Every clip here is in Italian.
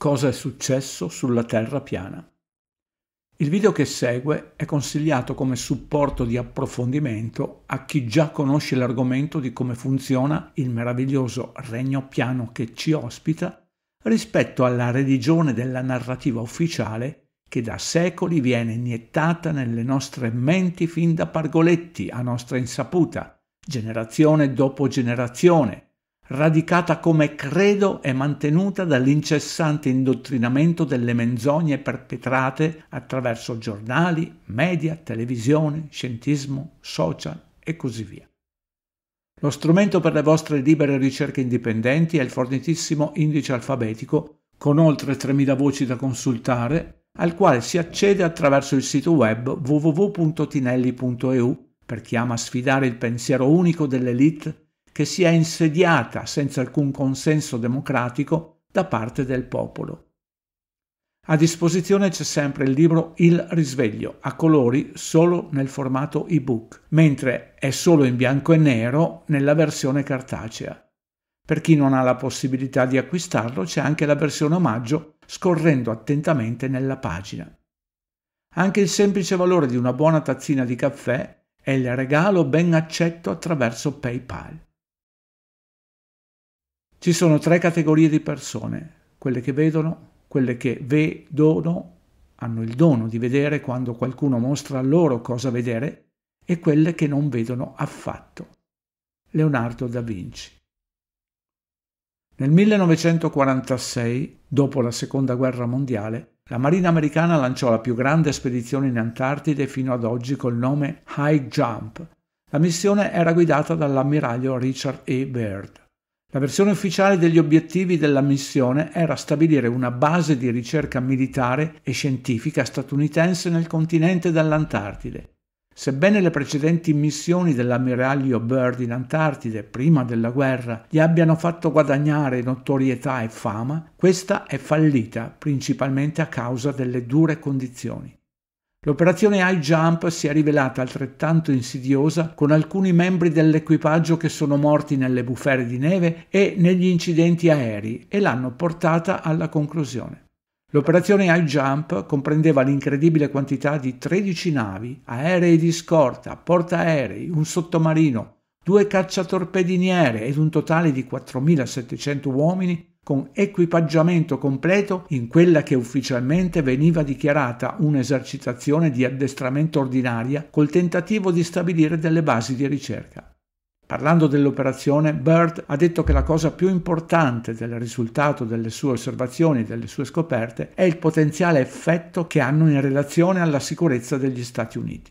Cosa è successo sulla Terra piana. Il video che segue è consigliato come supporto di approfondimento a chi già conosce l'argomento di come funziona il meraviglioso regno piano che ci ospita rispetto alla religione della narrativa ufficiale che da secoli viene iniettata nelle nostre menti fin da pargoletti a nostra insaputa, generazione dopo generazione, radicata come credo e mantenuta dall'incessante indottrinamento delle menzogne perpetrate attraverso giornali, media, televisione, scientismo, social e così via. Lo strumento per le vostre libere ricerche indipendenti è il fornitissimo indice alfabetico con oltre 3.000 voci da consultare, al quale si accede attraverso il sito web www.tinelli.eu per chi ama sfidare il pensiero unico dell'elite che si è insediata senza alcun consenso democratico da parte del popolo. A disposizione c'è sempre il libro Il risveglio, a colori solo nel formato ebook, mentre è solo in bianco e nero nella versione cartacea. Per chi non ha la possibilità di acquistarlo c'è anche la versione omaggio scorrendo attentamente nella pagina. Anche il semplice valore di una buona tazzina di caffè è il regalo ben accetto attraverso PayPal. Ci sono 3 categorie di persone, quelle che vedono, quelle che vedono, hanno il dono di vedere quando qualcuno mostra loro cosa vedere, e quelle che non vedono affatto. Leonardo da Vinci. Nel 1946, dopo la Seconda Guerra Mondiale, la Marina americana lanciò la più grande spedizione in Antartide fino ad oggi col nome High Jump. La missione era guidata dall'ammiraglio Richard E. Byrd. La versione ufficiale degli obiettivi della missione era stabilire una base di ricerca militare e scientifica statunitense nel continente dell'Antartide. Sebbene le precedenti missioni dell'ammiraglio Byrd in Antartide, prima della guerra, gli abbiano fatto guadagnare notorietà e fama, questa è fallita principalmente a causa delle dure condizioni. L'operazione High Jump si è rivelata altrettanto insidiosa, con alcuni membri dell'equipaggio che sono morti nelle bufere di neve e negli incidenti aerei e l'hanno portata alla conclusione. L'operazione High Jump comprendeva l'incredibile quantità di 13 navi, aerei di scorta, portaerei, un sottomarino, 2 cacciatorpediniere ed un totale di 4.700 uomini con equipaggiamento completo in quella che ufficialmente veniva dichiarata un'esercitazione di addestramento ordinaria col tentativo di stabilire delle basi di ricerca. Parlando dell'operazione, Byrd ha detto che la cosa più importante del risultato delle sue osservazioni e delle sue scoperte è il potenziale effetto che hanno in relazione alla sicurezza degli Stati Uniti.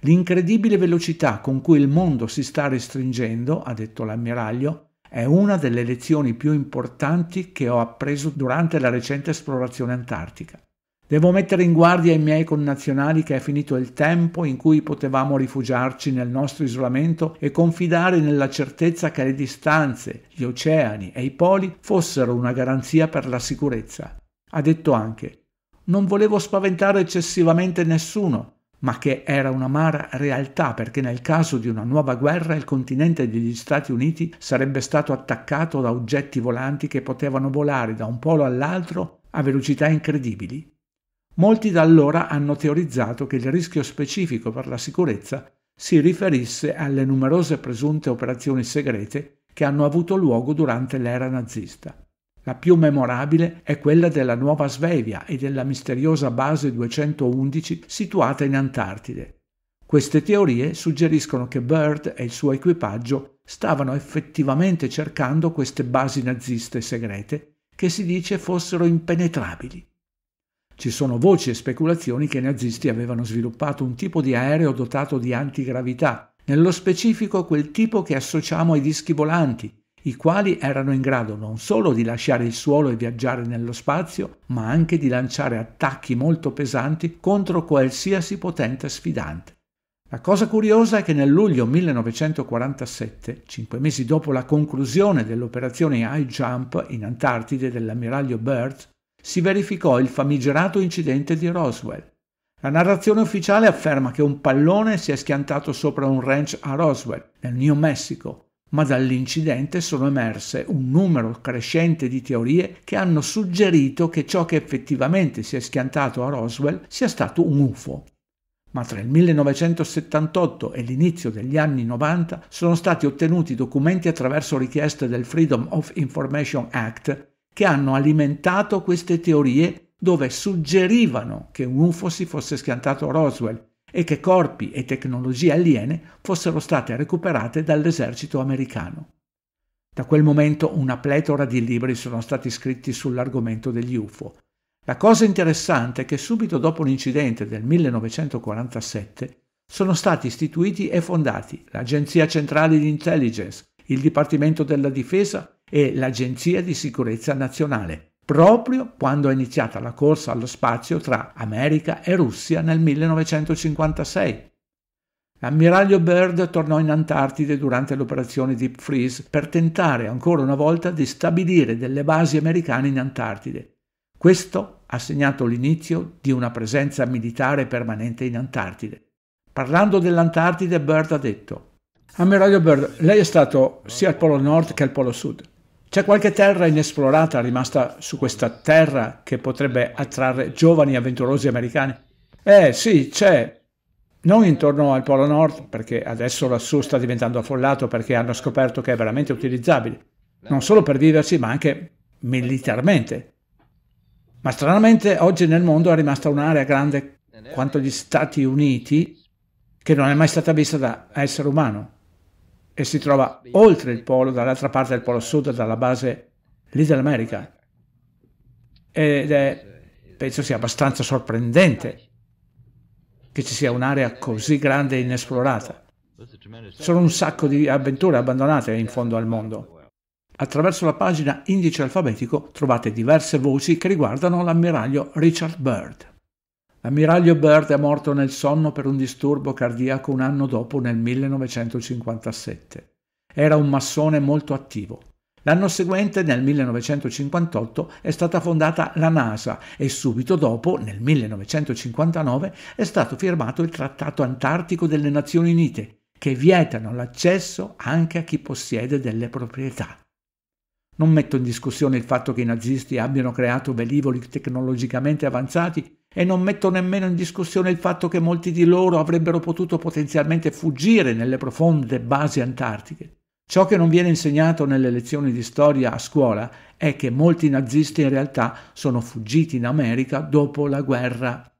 L'incredibile velocità con cui il mondo si sta restringendo, ha detto l'ammiraglio, è una delle lezioni più importanti che ho appreso durante la recente esplorazione antartica. Devo mettere in guardia i miei connazionali che è finito il tempo in cui potevamo rifugiarci nel nostro isolamento e confidare nella certezza che le distanze, gli oceani e i poli fossero una garanzia per la sicurezza. Ha detto anche: non volevo spaventare eccessivamente nessuno, ma che era un'amara realtà perché nel caso di una nuova guerra il continente degli Stati Uniti sarebbe stato attaccato da oggetti volanti che potevano volare da un polo all'altro a velocità incredibili. Molti da allora hanno teorizzato che il rischio specifico per la sicurezza si riferisse alle numerose presunte operazioni segrete che hanno avuto luogo durante l'era nazista. La più memorabile è quella della Nuova Svevia e della misteriosa base 211 situata in Antartide. Queste teorie suggeriscono che Byrd e il suo equipaggio stavano effettivamente cercando queste basi naziste segrete che si dice fossero impenetrabili. Ci sono voci e speculazioni che i nazisti avevano sviluppato un tipo di aereo dotato di antigravità, nello specifico quel tipo che associamo ai dischi volanti, i quali erano in grado non solo di lasciare il suolo e viaggiare nello spazio, ma anche di lanciare attacchi molto pesanti contro qualsiasi potente sfidante. La cosa curiosa è che nel luglio 1947, 5 mesi dopo la conclusione dell'operazione High Jump in Antartide dell'ammiraglio Byrd, si verificò il famigerato incidente di Roswell. La narrazione ufficiale afferma che un pallone si è schiantato sopra un ranch a Roswell, nel New Mexico, ma dall'incidente sono emerse un numero crescente di teorie che hanno suggerito che ciò che effettivamente si è schiantato a Roswell sia stato un UFO. Ma tra il 1978 e l'inizio degli anni 90 sono stati ottenuti documenti attraverso richieste del Freedom of Information Act che hanno alimentato queste teorie, dove suggerivano che un UFO si fosse schiantato a Roswell e che corpi e tecnologie aliene fossero state recuperate dall'esercito americano. Da quel momento una pletora di libri sono stati scritti sull'argomento degli UFO. La cosa interessante è che subito dopo l'incidente del 1947 sono stati istituiti e fondati l'Agenzia Centrale di Intelligence, il Dipartimento della Difesa e l'Agenzia di Sicurezza Nazionale, proprio quando è iniziata la corsa allo spazio tra America e Russia nel 1956. L'ammiraglio Byrd tornò in Antartide durante l'operazione Deep Freeze per tentare ancora una volta di stabilire delle basi americane in Antartide. Questo ha segnato l'inizio di una presenza militare permanente in Antartide. Parlando dell'Antartide, Byrd ha detto: Ammiraglio Byrd, lei è stato sia al Polo Nord che al Polo Sud. C'è qualche terra inesplorata rimasta su questa terra che potrebbe attrarre giovani avventurosi americani? Sì, c'è. Non intorno al Polo Nord, perché adesso lassù sta diventando affollato perché hanno scoperto che è veramente utilizzabile, non solo per viverci ma anche militarmente. Ma stranamente oggi nel mondo è rimasta un'area grande quanto gli Stati Uniti che non è mai stata vista da essere umano e si trova oltre il polo, dall'altra parte del Polo Sud, dalla base Little America. Penso sia abbastanza sorprendente che ci sia un'area così grande e inesplorata. Sono un sacco di avventure abbandonate in fondo al mondo. Attraverso la pagina Indice alfabetico trovate diverse voci che riguardano l'ammiraglio Richard Byrd. L'ammiraglio Byrd è morto nel sonno per un disturbo cardiaco un anno dopo, nel 1957. Era un massone molto attivo. L'anno seguente, nel 1958, è stata fondata la NASA e subito dopo, nel 1959, è stato firmato il Trattato Antartico delle Nazioni Unite, che vietano l'accesso anche a chi possiede delle proprietà. Non metto in discussione il fatto che i nazisti abbiano creato velivoli tecnologicamente avanzati e non metto nemmeno in discussione il fatto che molti di loro avrebbero potuto potenzialmente fuggire nelle profonde basi antartiche. Ciò che non viene insegnato nelle lezioni di storia a scuola è che molti nazisti in realtà sono fuggiti in America dopo la guerra.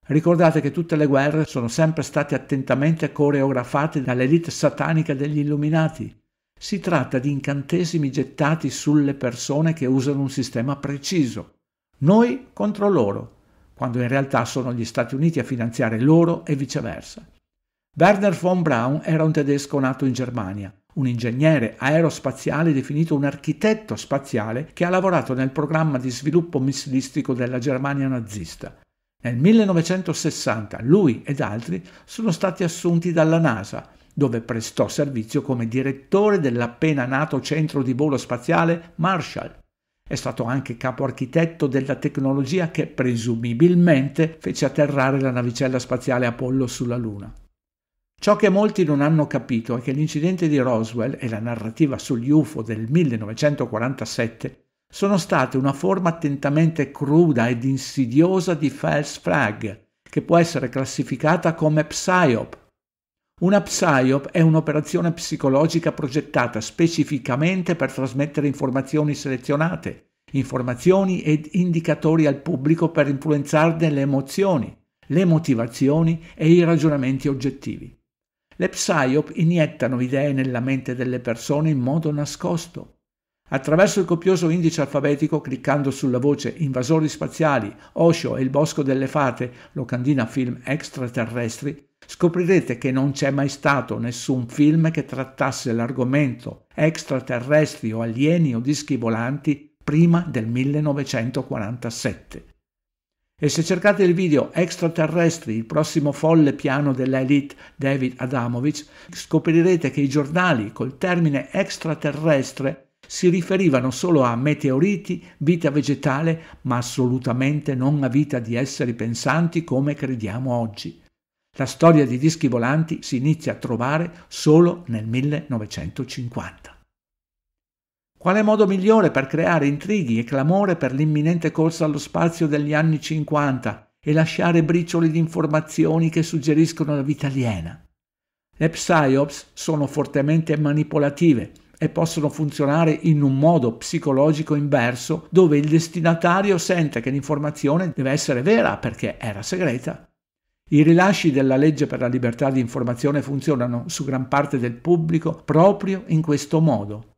Ricordate che tutte le guerre sono sempre state attentamente coreografate dall'elite satanica degli Illuminati. Si tratta di incantesimi gettati sulle persone che usano un sistema preciso. Noi contro loro, quando in realtà sono gli Stati Uniti a finanziare loro e viceversa. Werner von Braun era un tedesco nato in Germania, un ingegnere aerospaziale definito un architetto spaziale che ha lavorato nel programma di sviluppo missilistico della Germania nazista. Nel 1960 lui ed altri sono stati assunti dalla NASA, dove prestò servizio come direttore dell'appena nato centro di volo spaziale Marshall. È stato anche capo architetto della tecnologia che presumibilmente fece atterrare la navicella spaziale Apollo sulla Luna. Ciò che molti non hanno capito è che l'incidente di Roswell e la narrativa sugli UFO del 1947 sono state una forma attentamente cruda ed insidiosa di false flag, che può essere classificata come PSYOP. Una PSYOP è un'operazione psicologica progettata specificamente per trasmettere informazioni selezionate, informazioni ed indicatori al pubblico per influenzarne le emozioni, le motivazioni e i ragionamenti oggettivi. Le PSYOP iniettano idee nella mente delle persone in modo nascosto. Attraverso il copioso indice alfabetico, cliccando sulla voce Invasori spaziali, Osho e il Bosco delle Fate, locandina film extraterrestri, scoprirete che non c'è mai stato nessun film che trattasse l'argomento extraterrestri o alieni o dischi volanti prima del 1947. E se cercate il video Extraterrestri, il prossimo folle piano dell'elite David Adamovich, scoprirete che i giornali col termine extraterrestre si riferivano solo a meteoriti, vita vegetale, ma assolutamente non a vita di esseri pensanti come crediamo oggi. La storia di dischi volanti si inizia a trovare solo nel 1950. Quale modo migliore per creare intrighi e clamore per l'imminente corsa allo spazio degli anni 50 e lasciare bricioli di informazioni che suggeriscono la vita aliena? Le psyops sono fortemente manipolative e possono funzionare in un modo psicologico inverso, dove il destinatario sente che l'informazione deve essere vera perché era segreta. I rilasci della legge per la libertà di informazione funzionano su gran parte del pubblico proprio in questo modo.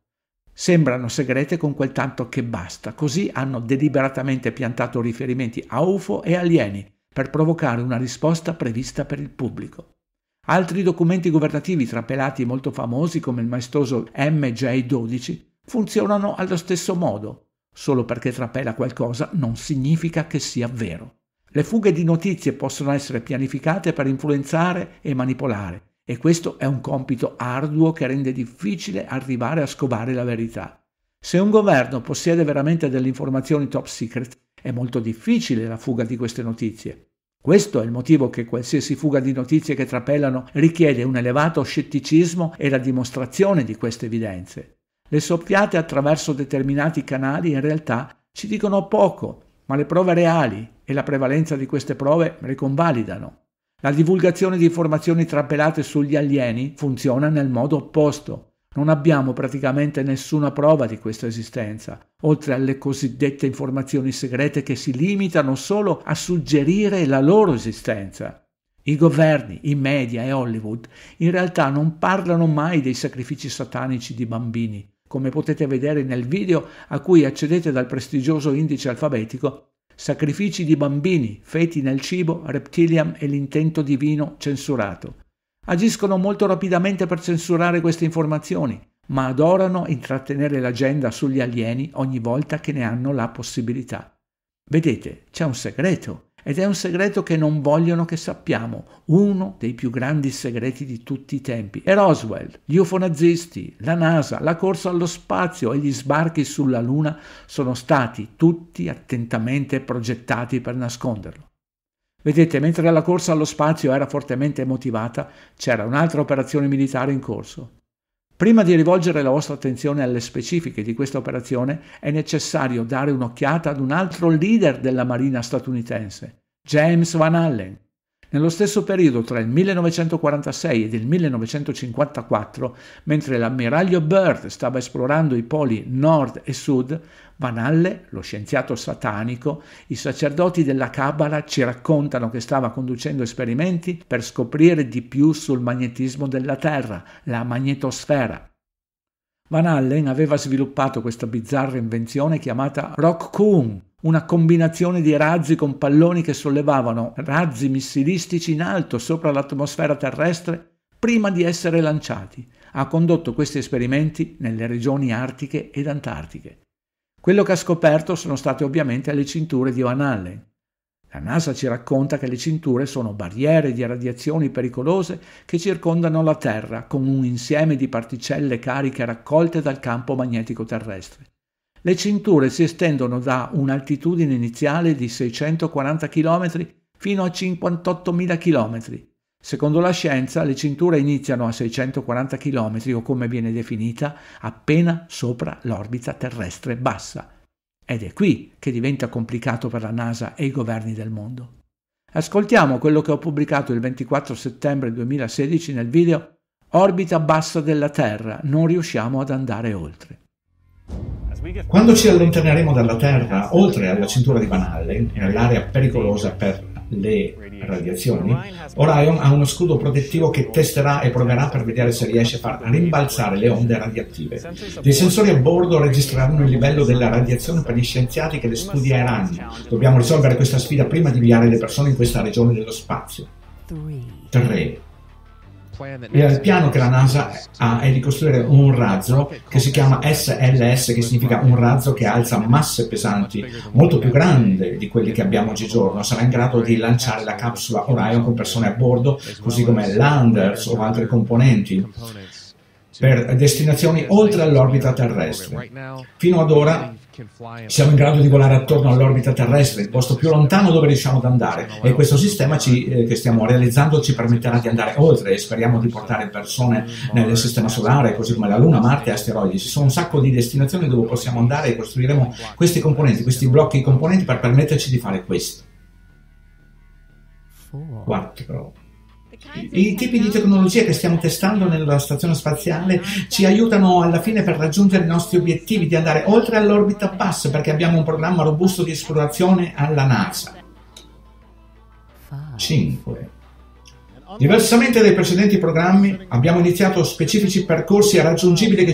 Sembrano segrete con quel tanto che basta, così hanno deliberatamente piantato riferimenti a UFO e alieni per provocare una risposta prevista per il pubblico. Altri documenti governativi trapelati molto famosi come il maestoso MJ12 funzionano allo stesso modo. Solo perché trapela qualcosa non significa che sia vero. Le fughe di notizie possono essere pianificate per influenzare e manipolare, e questo è un compito arduo che rende difficile arrivare a scovare la verità. Se un governo possiede veramente delle informazioni top secret, è molto difficile la fuga di queste notizie. Questo è il motivo che qualsiasi fuga di notizie che trapelano richiede un elevato scetticismo e la dimostrazione di queste evidenze. Le soffiate attraverso determinati canali in realtà ci dicono poco, ma le prove reali e la prevalenza di queste prove le convalidano. La divulgazione di informazioni trapelate sugli alieni funziona nel modo opposto. Non abbiamo praticamente nessuna prova di questa esistenza, oltre alle cosiddette informazioni segrete che si limitano solo a suggerire la loro esistenza. I governi, i media e Hollywood in realtà non parlano mai dei sacrifici satanici di bambini, come potete vedere nel video a cui accedete dal prestigioso indice alfabetico Sacrifici di bambini, feti nel cibo, reptilian e l'intento divino censurato. Agiscono molto rapidamente per censurare queste informazioni, ma adorano intrattenere l'agenda sugli alieni ogni volta che ne hanno la possibilità. Vedete, c'è un segreto, ed è un segreto che non vogliono che sappiamo, uno dei più grandi segreti di tutti i tempi. E Roswell, gli UFO nazisti, la NASA, la corsa allo spazio e gli sbarchi sulla Luna sono stati tutti attentamente progettati per nasconderlo. Vedete, mentre la corsa allo spazio era fortemente motivata, c'era un'altra operazione militare in corso. Prima di rivolgere la vostra attenzione alle specifiche di questa operazione, è necessario dare un'occhiata ad un altro leader della Marina statunitense, James Van Allen. Nello stesso periodo, tra il 1946 ed il 1954, mentre l'ammiraglio Byrd stava esplorando i poli nord e sud, Van Allen, lo scienziato satanico, i sacerdoti della Cabala ci raccontano che stava conducendo esperimenti per scoprire di più sul magnetismo della Terra, la magnetosfera. Van Allen aveva sviluppato questa bizzarra invenzione chiamata Rockcoon, una combinazione di razzi con palloni che sollevavano razzi missilistici in alto sopra l'atmosfera terrestre prima di essere lanciati. Ha condotto questi esperimenti nelle regioni artiche ed antartiche. Quello che ha scoperto sono state ovviamente le cinture di Van Allen. La NASA ci racconta che le cinture sono barriere di radiazioni pericolose che circondano la Terra con un insieme di particelle cariche raccolte dal campo magnetico terrestre. Le cinture si estendono da un'altitudine iniziale di 640 km fino a 58.000 km. Secondo la scienza, le cinture iniziano a 640 km o, come viene definita, appena sopra l'orbita terrestre bassa. Ed è qui che diventa complicato per la NASA e i governi del mondo. Ascoltiamo quello che ho pubblicato il 24 settembre 2016 nel video Orbita bassa della Terra, non riusciamo ad andare oltre. Quando ci allontaneremo dalla Terra, oltre alla cintura di Van Allen, nell'area pericolosa per le radiazioni, Orion ha uno scudo protettivo che testerà e proverà per vedere se riesce a far rimbalzare le onde radioattive. Dei sensori a bordo registreranno il livello della radiazione per gli scienziati che le studieranno. Dobbiamo risolvere questa sfida prima di inviare le persone in questa regione dello spazio. 3. Il piano che la NASA ha è di costruire un razzo che si chiama SLS, che significa un razzo che alza masse pesanti, molto più grande di quelli che abbiamo oggigiorno. Sarà in grado di lanciare la capsula Orion con persone a bordo, così come landers o altri componenti, per destinazioni oltre l'orbita terrestre. Fino ad ora Siamo in grado di volare attorno all'orbita terrestre, il posto più lontano dove riusciamo ad andare, e questo sistema che stiamo realizzando ci permetterà di andare oltre, e speriamo di portare persone nel sistema solare, così come la Luna, Marte e asteroidi. Ci sono un sacco di destinazioni dove possiamo andare, e costruiremo questi componenti, questi blocchi componenti, per permetterci di fare questo. 4. I tipi di tecnologie che stiamo testando nella stazione spaziale ci aiutano alla fine per raggiungere i nostri obiettivi di andare oltre all'orbita bassa, perché abbiamo un programma robusto di esplorazione alla NASA. 5. Diversamente dai precedenti programmi, abbiamo iniziato specifici percorsi raggiungibili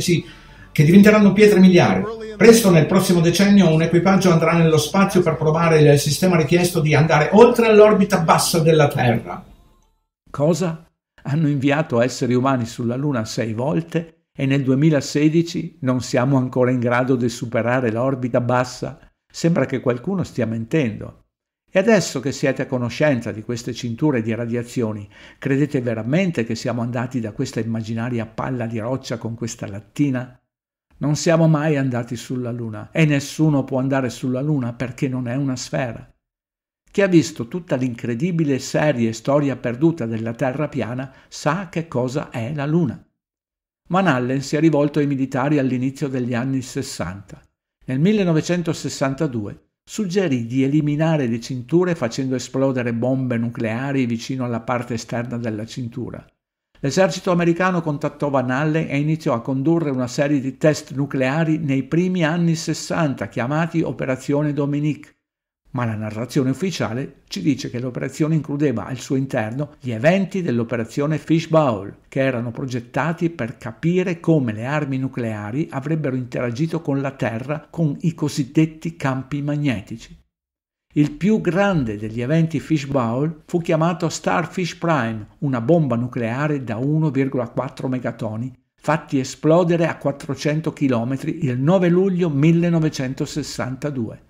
che diventeranno pietre miliari. Presto, nel prossimo decennio, un equipaggio andrà nello spazio per provare il sistema richiesto di andare oltre all'orbita bassa della Terra. Cosa? Hanno inviato esseri umani sulla Luna 6 volte e nel 2016 non siamo ancora in grado di superare l'orbita bassa? Sembra che qualcuno stia mentendo. E adesso che siete a conoscenza di queste cinture di radiazioni, credete veramente che siamo andati da questa immaginaria palla di roccia con questa lattina? Non siamo mai andati sulla Luna e nessuno può andare sulla Luna perché non è una sfera. Chi ha visto tutta l'incredibile serie storia perduta della Terra piana sa che cosa è la Luna. Van Allen si è rivolto ai militari all'inizio degli anni 60. Nel 1962 suggerì di eliminare le cinture facendo esplodere bombe nucleari vicino alla parte esterna della cintura. L'esercito americano contattò Van Allen e iniziò a condurre una serie di test nucleari nei primi anni 60 chiamati Operazione Dominique. Ma la narrazione ufficiale ci dice che l'operazione includeva al suo interno gli eventi dell'operazione Fishbowl, che erano progettati per capire come le armi nucleari avrebbero interagito con la Terra con i cosiddetti campi magnetici. Il più grande degli eventi Fishbowl fu chiamato Starfish Prime, una bomba nucleare da 1,4 megatoni, fatti esplodere a 400 km il 9 luglio 1962.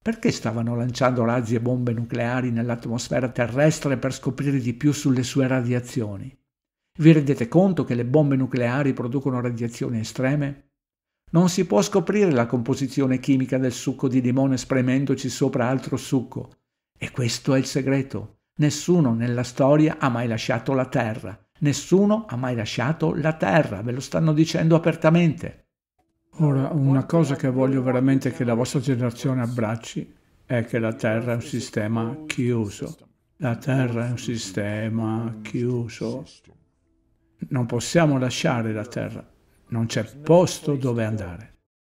Perché stavano lanciando razzi e bombe nucleari nell'atmosfera terrestre per scoprire di più sulle sue radiazioni? Vi rendete conto che le bombe nucleari producono radiazioni estreme? Non si può scoprire la composizione chimica del succo di limone spremendoci sopra altro succo. E questo è il segreto. Nessuno nella storia ha mai lasciato la Terra. Nessuno ha mai lasciato la Terra, ve lo stanno dicendo apertamente. Ora, una cosa che voglio veramente che la vostra generazione abbracci è che la Terra è un sistema chiuso. La Terra è un sistema chiuso. Non possiamo lasciare la Terra. Non c'è posto dove andare.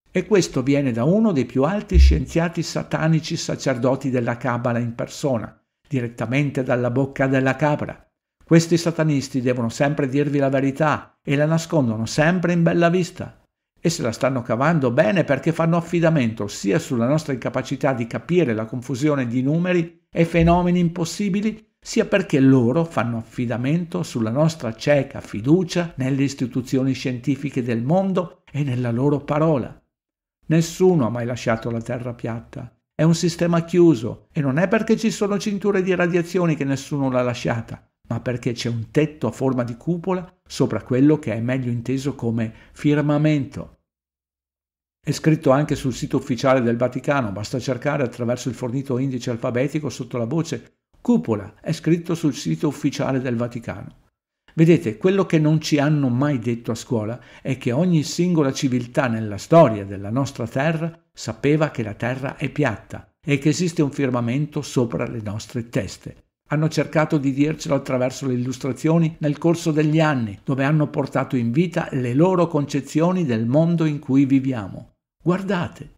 E questo viene da uno dei più alti scienziati satanici sacerdoti della Cabala in persona, direttamente dalla bocca della capra. Questi satanisti devono sempre dirvi la verità e la nascondono sempre in bella vista. E se la stanno cavando bene perché fanno affidamento sia sulla nostra incapacità di capire la confusione di numeri e fenomeni impossibili, sia perché loro fanno affidamento sulla nostra cieca fiducia nelle istituzioni scientifiche del mondo e nella loro parola. Nessuno ha mai lasciato la Terra piatta. È un sistema chiuso e non è perché ci sono cinture di radiazioni che nessuno l'ha lasciata, ma perché c'è un tetto a forma di cupola sopra quello che è meglio inteso come firmamento. È scritto anche sul sito ufficiale del Vaticano, basta cercare attraverso il fornito indice alfabetico sotto la voce cupola, è scritto sul sito ufficiale del Vaticano. Vedete, quello che non ci hanno mai detto a scuola è che ogni singola civiltà nella storia della nostra terra sapeva che la terra è piatta e che esiste un firmamento sopra le nostre teste. Hanno cercato di dircelo attraverso le illustrazioni nel corso degli anni, dove hanno portato in vita le loro concezioni del mondo in cui viviamo. Guardate!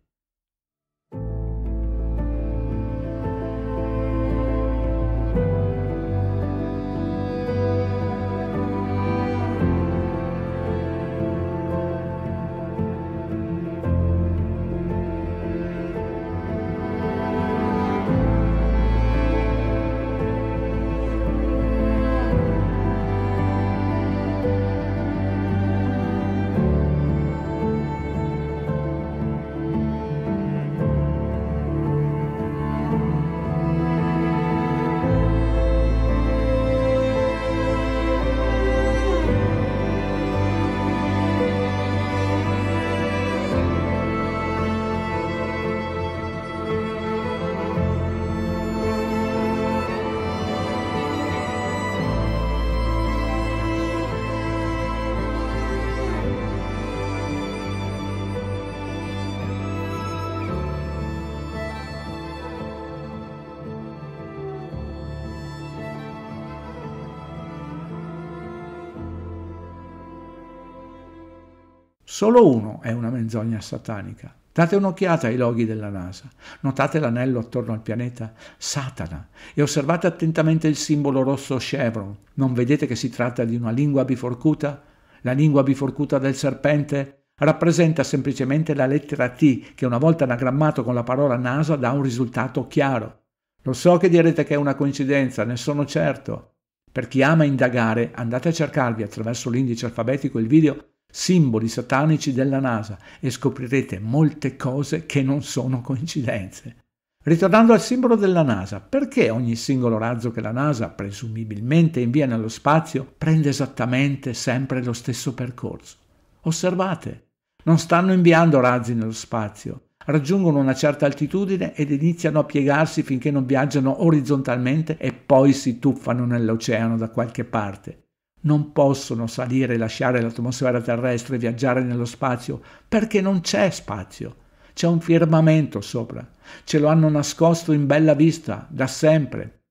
Solo uno è una menzogna satanica. Date un'occhiata ai loghi della NASA, notate l'anello attorno al pianeta Satana e osservate attentamente il simbolo rosso chevron. Non vedete che si tratta di una lingua biforcuta? La lingua biforcuta del serpente rappresenta semplicemente la lettera T che una volta anagrammato con la parola NASA dà un risultato chiaro. Lo so che direte che è una coincidenza, ne sono certo. Per chi ama indagare, andate a cercarvi attraverso l'indice alfabetico il video simboli satanici della NASA e scoprirete molte cose che non sono coincidenze. Ritornando al simbolo della NASA, perché ogni singolo razzo che la NASA presumibilmente invia nello spazio prende esattamente sempre lo stesso percorso? Osservate, non stanno inviando razzi nello spazio, raggiungono una certa altitudine ed iniziano a piegarsi finché non viaggiano orizzontalmente e poi si tuffano nell'oceano da qualche parte. Non possono salire e lasciare l'atmosfera terrestre e viaggiare nello spazio perché non c'è spazio. C'è un firmamento sopra. Ce lo hanno nascosto in bella vista, da sempre.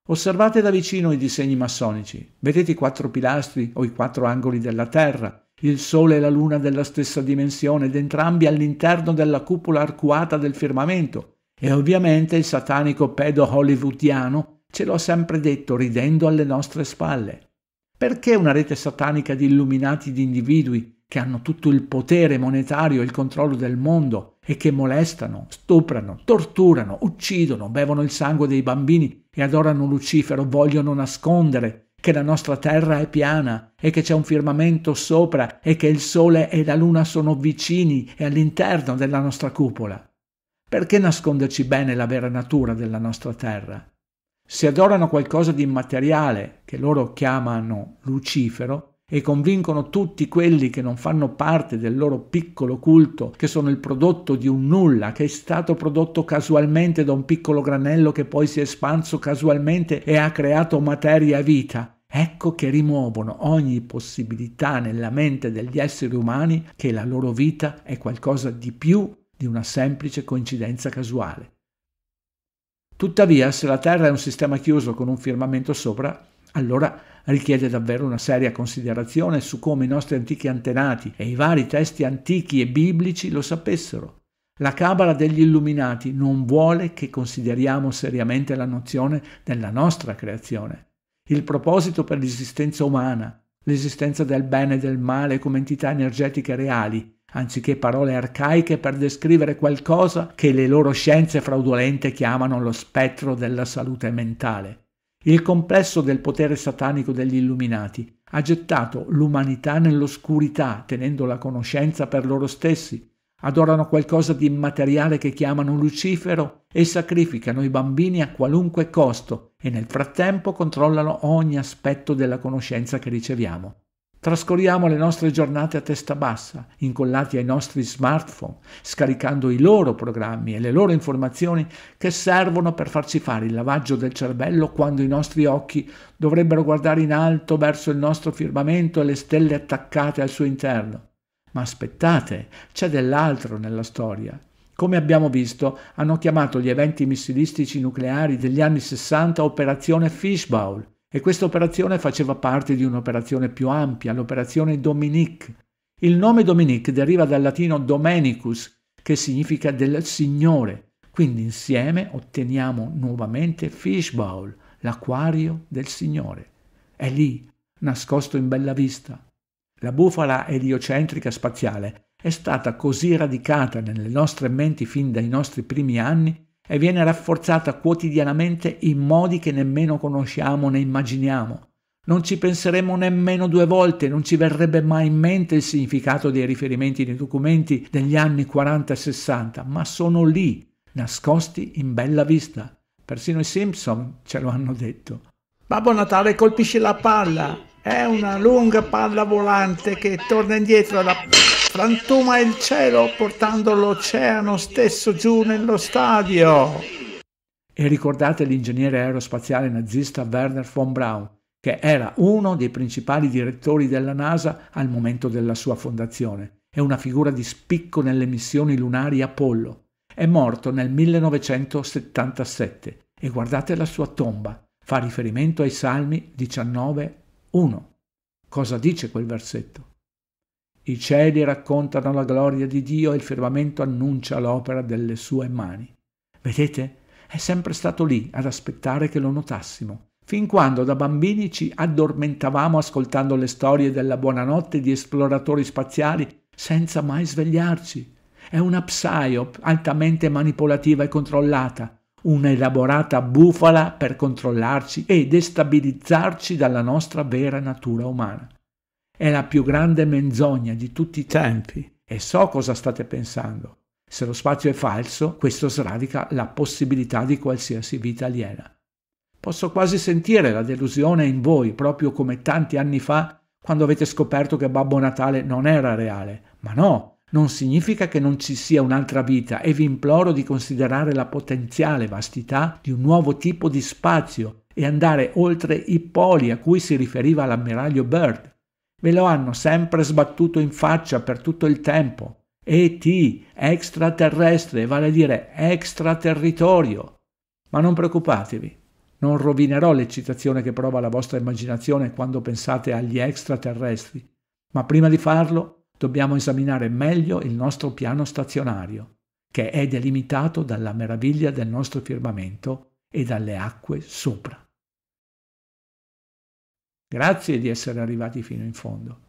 Osservate da vicino i disegni massonici. Vedete i 4 pilastri o i 4 angoli della Terra, il Sole e la Luna della stessa dimensione ed entrambi all'interno della cupola arcuata del firmamento. E ovviamente il satanico pedo hollywoodiano ce l'ho sempre detto ridendo alle nostre spalle. Perché una rete satanica di illuminati di individui che hanno tutto il potere monetario e il controllo del mondo e che molestano, stuprano, torturano, uccidono, bevono il sangue dei bambini e adorano Lucifero, vogliono nascondere che la nostra terra è piana e che c'è un firmamento sopra e che il sole e la luna sono vicini e all'interno della nostra cupola? Perché nasconderci bene la vera natura della nostra terra? Si adorano qualcosa di immateriale, che loro chiamano Lucifero, e convincono tutti quelli che non fanno parte del loro piccolo culto, che sono il prodotto di un nulla, che è stato prodotto casualmente da un piccolo granello che poi si è espanso casualmente e ha creato materia e vita. Ecco che rimuovono ogni possibilità nella mente degli esseri umani che la loro vita è qualcosa di più di una semplice coincidenza casuale. Tuttavia, se la Terra è un sistema chiuso con un firmamento sopra, allora richiede davvero una seria considerazione su come i nostri antichi antenati e i vari testi antichi e biblici lo sapessero. La Cabala degli Illuminati non vuole che consideriamo seriamente la nozione della nostra creazione, il proposito per l'esistenza umana, l'esistenza del bene e del male come entità energetiche reali, anziché parole arcaiche per descrivere qualcosa che le loro scienze fraudolente chiamano lo spettro della salute mentale. Il complesso del potere satanico degli Illuminati ha gettato l'umanità nell'oscurità, tenendo la conoscenza per loro stessi. Adorano qualcosa di immateriale che chiamano Lucifero e sacrificano i bambini a qualunque costo e nel frattempo controllano ogni aspetto della conoscenza che riceviamo. Trascorriamo le nostre giornate a testa bassa, incollati ai nostri smartphone, scaricando i loro programmi e le loro informazioni che servono per farci fare il lavaggio del cervello quando i nostri occhi dovrebbero guardare in alto verso il nostro firmamento e le stelle attaccate al suo interno. Ma aspettate, c'è dell'altro nella storia. Come abbiamo visto, hanno chiamato gli eventi missilistici nucleari degli anni 60 Operazione Fishbowl, e questa operazione faceva parte di un'operazione più ampia, l'operazione Dominique. Il nome Dominique deriva dal latino Domenicus, che significa del Signore. Quindi insieme otteniamo nuovamente Fishbowl, l'acquario del Signore. È lì, nascosto in bella vista. La bufala eliocentrica spaziale è stata così radicata nelle nostre menti fin dai nostri primi anni e viene rafforzata quotidianamente in modi che nemmeno conosciamo né immaginiamo. Non ci penseremo nemmeno 2 volte, non ci verrebbe mai in mente il significato dei riferimenti nei documenti degli anni 40 e 60, ma sono lì, nascosti in bella vista. Persino i Simpson ce lo hanno detto. Babbo Natale colpisce la palla, è una lunga palla volante che torna indietro da frantuma il cielo portando l'oceano stesso giù nello stadio. E ricordate l'ingegnere aerospaziale nazista Werner von Braun, che era uno dei principali direttori della NASA al momento della sua fondazione. È una figura di spicco nelle missioni lunari Apollo. È morto nel 1977 e guardate la sua tomba. Fa riferimento ai Salmi 19:1. Cosa dice quel versetto? I cieli raccontano la gloria di Dio e il firmamento annuncia l'opera delle sue mani. Vedete? È sempre stato lì ad aspettare che lo notassimo. Fin quando da bambini ci addormentavamo ascoltando le storie della buonanotte di esploratori spaziali senza mai svegliarci. È una psyop altamente manipolativa e controllata, un'elaborata bufala per controllarci e destabilizzarci dalla nostra vera natura umana. È la più grande menzogna di tutti i tempi e so cosa state pensando. Se lo spazio è falso, questo sradica la possibilità di qualsiasi vita aliena. Posso quasi sentire la delusione in voi, proprio come tanti anni fa, quando avete scoperto che Babbo Natale non era reale. Ma no, non significa che non ci sia un'altra vita e vi imploro di considerare la potenziale vastità di un nuovo tipo di spazio e andare oltre i poli a cui si riferiva l'ammiraglio Byrd. Ve lo hanno sempre sbattuto in faccia per tutto il tempo. ET, extraterrestre, vale a dire extraterritorio. Ma non preoccupatevi, non rovinerò l'eccitazione che prova la vostra immaginazione quando pensate agli extraterrestri, ma prima di farlo dobbiamo esaminare meglio il nostro piano stazionario, che è delimitato dalla meraviglia del nostro firmamento e dalle acque sopra. Grazie di essere arrivati fino in fondo.